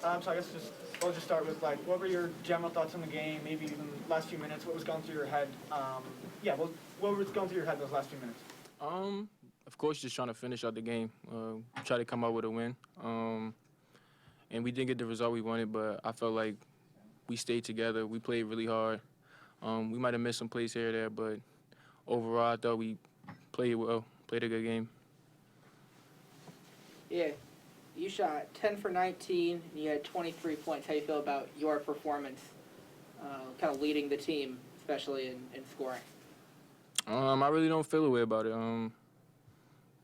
So I guess we'll just start with, like, what were your general thoughts on the game, maybe even last few minutes, what was going through your head? What was going through your head those last few minutes? Of course, just trying to finish out the game, try to come out with a win. And we didn't get the result we wanted, but I felt like we stayed together. We played really hard. We might have missed some plays here or there, but overall, I thought we played well, played a good game. Yeah, you shot 10 for 19, and you had 23 points. How do you feel about your performance, kind of leading the team, especially in scoring? I really don't feel a way about it.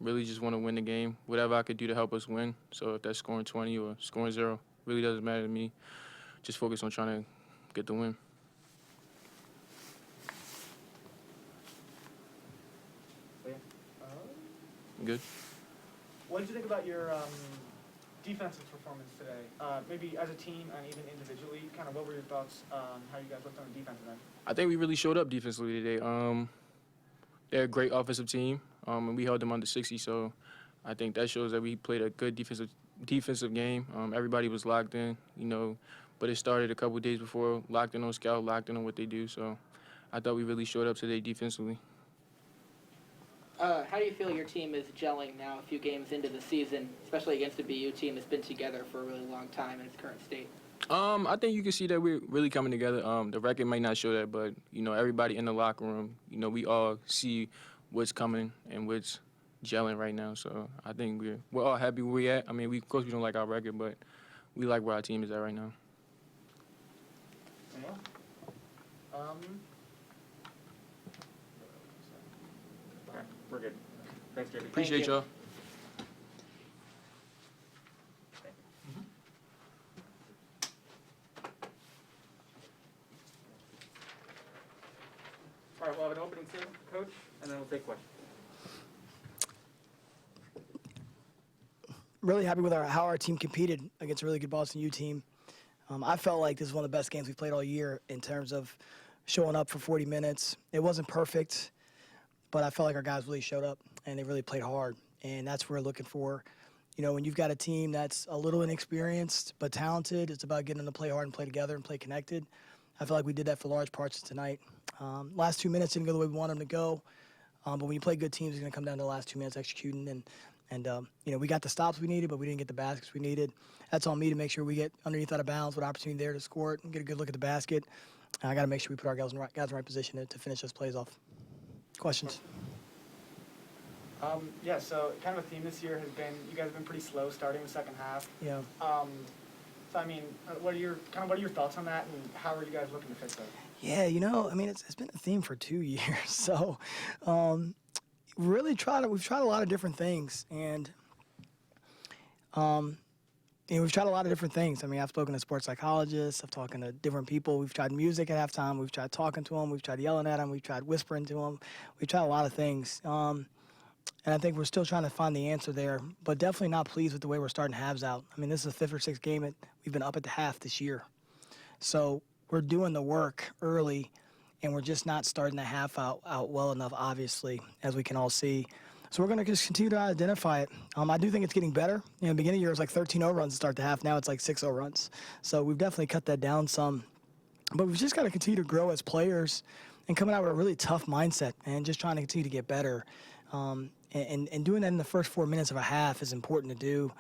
Really just want to win the game. Whatever I could do to help us win. So if that's scoring 20 or scoring 0, really doesn't matter to me. Just focus on trying to get the win. Good. What did you think about your defensive performance today? Maybe as a team and even individually, kind of what were your thoughts on how you guys looked on the defensive end? I think we really showed up defensively today. They're a great offensive team, and we held them under 60, so I think that shows that we played a good defensive game. Everybody was locked in, but it started a couple of days before, locked in on scout, locked in on what they do, so I thought we really showed up today defensively. How do you feel your team is gelling now a few games into the season, especially against a BU team that's been together for a really long time in its current state? I think you can see that we're really coming together. The record might not show that, but, everybody in the locker room, we all see what's coming and what's gelling right now. So I think we're all happy where we're at. I mean, of course we don't like our record, but we like where our team is at right now. Yeah. Okay, we're good. Thanks, JB. Appreciate y'all. All right, we'll have an opening statement, Coach, and then we'll take questions. Really happy with how our team competed against a really good Boston U team. I felt like this is one of the best games we've played all year in terms of showing up for 40 minutes. It wasn't perfect, but I felt like our guys really showed up and they really played hard. And that's what we're looking for. When you've got a team that's a little inexperienced but talented, it's about getting them to play hard and play together and play connected. I feel like we did that for large parts of tonight. Last 2 minutes didn't go the way we want them to go, but when you play good teams, it's going to come down to the last 2 minutes executing. And we got the stops we needed, but we didn't get the baskets we needed. That's on me to make sure we get underneath out of bounds with opportunity there to score it and get a good look at the basket. I got to make sure we put our guys in the right position to finish those plays off. Questions? So kind of a theme this year has been you guys have been pretty slow starting the second half. Yeah. So I mean, what are your thoughts on that, and how are you guys looking to fix that? Yeah, it's been a theme for 2 years. So, we've tried a lot of different things, and we've tried a lot of different things. I mean, I've spoken to sports psychologists, I've talked to different people. We've tried music at halftime, we've tried talking to them, we've tried yelling at them, we've tried whispering to them, we've tried a lot of things. And I think we're still trying to find the answer there, but definitely not pleased with the way we're starting halves out. I mean, this is the 5th or 6th game we've been up at the half this year. So we're doing the work early, and we're just not starting the half out well enough, obviously, as we can all see. So we're going to just continue to identify it. I do think it's getting better. In the beginning of the year, it was like 13-0 runs to start the half. Now it's like 6-0 runs. So we've definitely cut that down some. But we've just got to continue to grow as players and coming out with a really tough mindset and just trying to continue to get better. And doing that in the first 4 minutes of a half is important to do.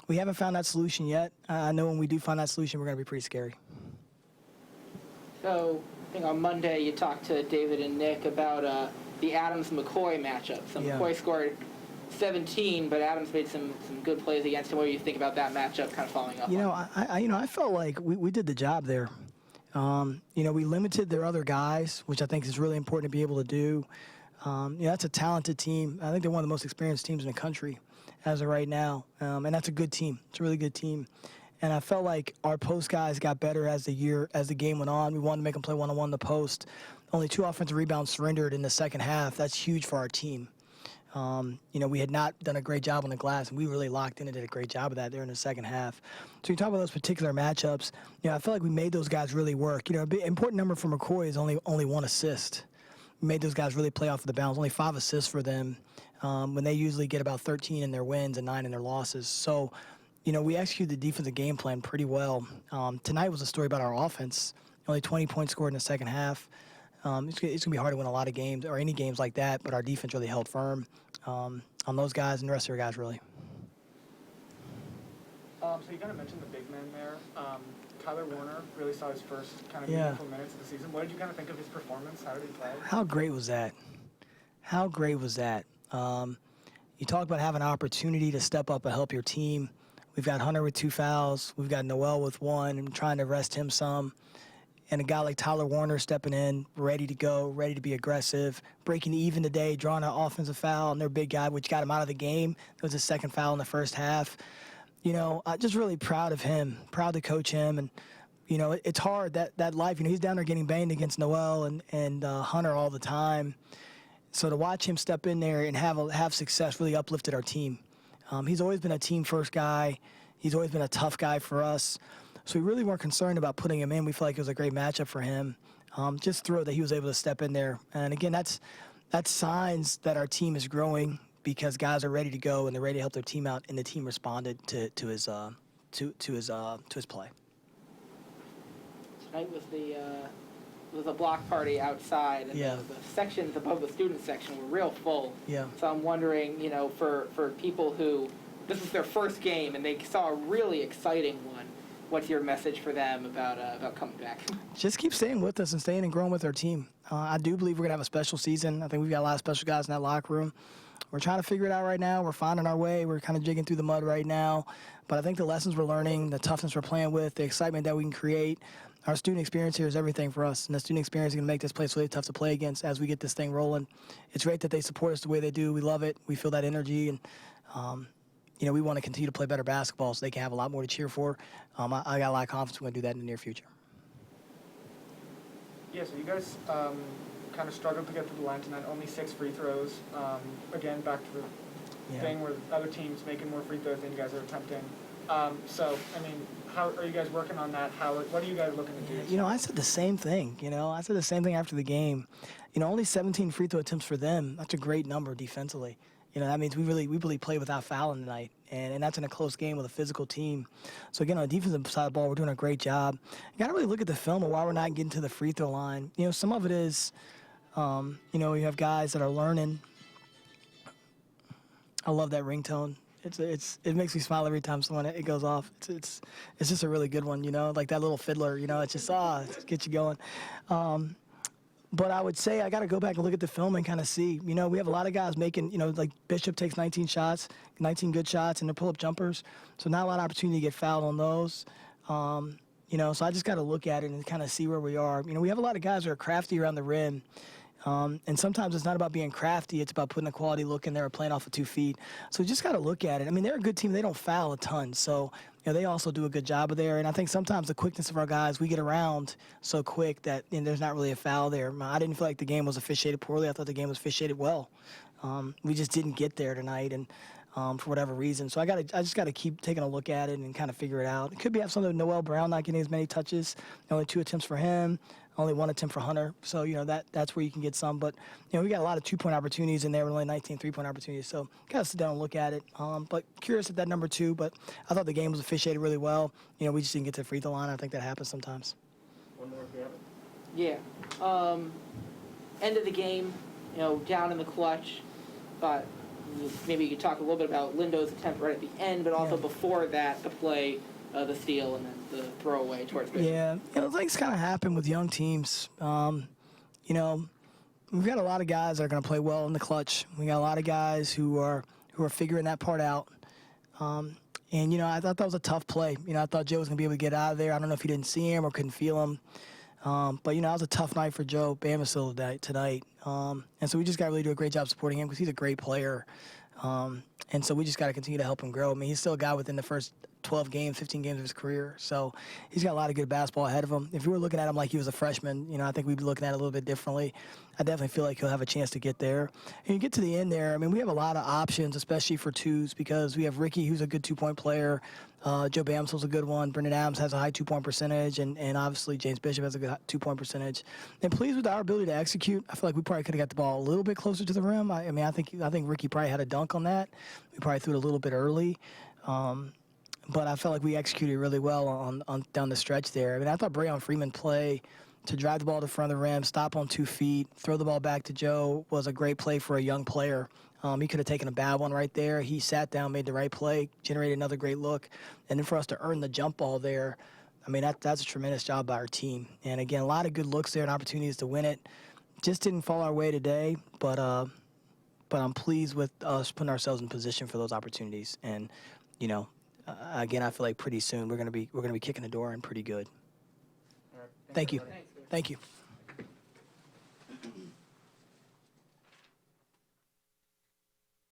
We haven't found that solution yet. I know when we do find that solution, we're going to be pretty scary. So I think on Monday you talked to David and Nick about the Adams-McCoy matchup. So Yeah. McCoy scored 17, but Adams made some good plays against him. What do you think about that matchup kind of following up on? I felt like we did the job there. We limited their other guys, which I think is really important to be able to do. That's a talented team. I think they're one of the most experienced teams in the country as of right now. And that's a good team. It's a really good team. And I felt like our post guys got better as the game went on. We wanted to make them play one-on-one in the post. Only 2 offensive rebounds surrendered in the second half. That's huge for our team. We had not done a great job on the glass, and we really locked in and did a great job of that there in the second half. So you talk about those particular matchups, I felt like we made those guys really work. An important number for McCoy is only 1 assist. We made those guys really play off of the bounce. Only 5 assists for them when they usually get about 13 in their wins and 9 in their losses. So, we executed the defensive game plan pretty well. Tonight was a story about our offense. Only 20 points scored in the second half. It's going to be hard to win a lot of games or any games like that, but our defense really held firm on those guys and the rest of our guys, really. So you kind of mentioned the big men there. Tyler Warner really saw his first kind of meaningful minutes of the season. What did you kind of think of his performance? How did he play? How great was that? How great was that? You talk about having an opportunity to step up and help your team. We've got Hunter with 2 fouls. We've got Noel with 1 and trying to rest him some. And a guy like Tyler Warner stepping in, ready to go, ready to be aggressive, breaking even today, drawing an offensive foul on their big guy, which got him out of the game. That was his second foul in the first half. Just really proud of him, proud to coach him. And, it's hard, that life. He's down there getting banged against Noel and Hunter all the time. So to watch him step in there and have success really uplifted our team. He's always been a team-first guy. He's always been a tough guy for us. So we really weren't concerned about putting him in. We felt like it was a great matchup for him. Just thrilled that he was able to step in there. And again, that's signs that our team is growing because guys are ready to go and they're ready to help their team out, and the team responded to his play. Tonight was a block party outside, and the sections above the student section were real full. Yeah. So I'm wondering, for people who this is their first game and they saw a really exciting one, what's your message for them about coming back? Just keep staying with us and staying and growing with our team. I do believe we're going to have a special season. I think we've got a lot of special guys in that locker room. We're trying to figure it out right now. We're finding our way. We're kind of jigging through the mud right now. But I think the lessons we're learning, the toughness we're playing with, the excitement that we can create, our student experience here is everything for us. And the student experience is going to make this place really tough to play against as we get this thing rolling. It's great that they support us the way they do. We love it. We feel that energy. And, we want to continue to play better basketball so they can have a lot more to cheer for. I got a lot of confidence we're going to do that in the near future. Yeah, so you guys kind of struggled to get to the line tonight, only 6 free throws. Again, back to the thing where other teams making more free throws than you guys are attempting. How are you guys working on that? What are you guys looking to do? I said the same thing. I said the same thing after the game. Only 17 free throw attempts for them. That's a great number defensively. That means we really played without fouling tonight, and that's in a close game with a physical team. So again, on the defensive side of the ball, we're doing a great job. You got to really look at the film of why we're not getting to the free throw line. Some of it is, you have guys that are learning. I love that ringtone. It makes me smile every time it goes off. It's just a really good one, like that little fiddler. It's just it gets you going. But I would say I got to go back and look at the film and kind of see. We have a lot of guys making, like Bishop takes 19 shots, 19 good shots, and they're pull-up jumpers. So not a lot of opportunity to get fouled on those. So I just got to look at it and kind of see where we are. We have a lot of guys that are crafty around the rim. And sometimes it's not about being crafty. It's about putting a quality look in there or playing off of 2 feet. So we just got to look at it. They're a good team. They don't foul a ton. So, they also do a good job of there. And I think sometimes the quickness of our guys, we get around so quick that there's not really a foul there. I didn't feel like the game was officiated poorly. I thought the game was officiated well. We just didn't get there tonight. And for whatever reason. So I just got to keep taking a look at it and kind of figure it out. It could be something with Noel Brown not getting as many touches. Only 2 attempts for him. Only 1 attempt for Hunter. So, that's where you can get some. But, we got a lot of 2-point opportunities in there with only 19 3-point opportunities. So, got to sit down and look at it. But curious at that number 2. But I thought the game was officiated really well. We just didn't get to the free throw line. I think that happens sometimes. One more if you have it. Yeah. End of the game, down in the clutch. But maybe you could talk a little bit about Lindo's attempt right at the end, but also before that, the play, the steal, and then the throwaway towards Bishop. Yeah, things kind of happen with young teams. We've got a lot of guys that are going to play well in the clutch. We got a lot of guys who are figuring that part out. And I thought that was a tough play. I thought Joe was going to be able to get out of there. I don't know if he didn't see him or couldn't feel him. But it was a tough night for Joe Bamisile tonight. And so we just got to really do a great job supporting him because he's a great player. And so we just got to continue to help him grow. He's still a guy within the first 12 games, 15 games of his career. So he's got a lot of good basketball ahead of him. If we were looking at him like he was a freshman, I think we'd be looking at it a little bit differently. I definitely feel like he'll have a chance to get there. And you get to the end there, we have a lot of options, especially for 2s, because we have Ricky, who's a good 2-point player. Joe Bamsile's a good one. Brendan Adams has a high 2-point percentage, and obviously James Bishop has a good 2-point percentage. And pleased with our ability to execute. I feel like we probably could have got the ball a little bit closer to the rim. I think Ricky probably had a dunk on that. We probably threw it a little bit early. but I felt like we executed really well on down the stretch there. I mean, I thought Brayon Freeman play to drive the ball to the front of the rim, stop on 2 feet, throw the ball back to Joe was a great play for a young player. He could have taken a bad one right there. He sat down, made the right play, generated another great look. And then for us to earn the jump ball there, I mean, that's a tremendous job by our team. And again, a lot of good looks there and opportunities to win it. Just didn't fall our way today, but I'm pleased with us putting ourselves in position for those opportunities. And, you know, again, I feel like pretty soon we're gonna be kicking the door in pretty good. All right. Thank you. everybody. Thanks. Thank you.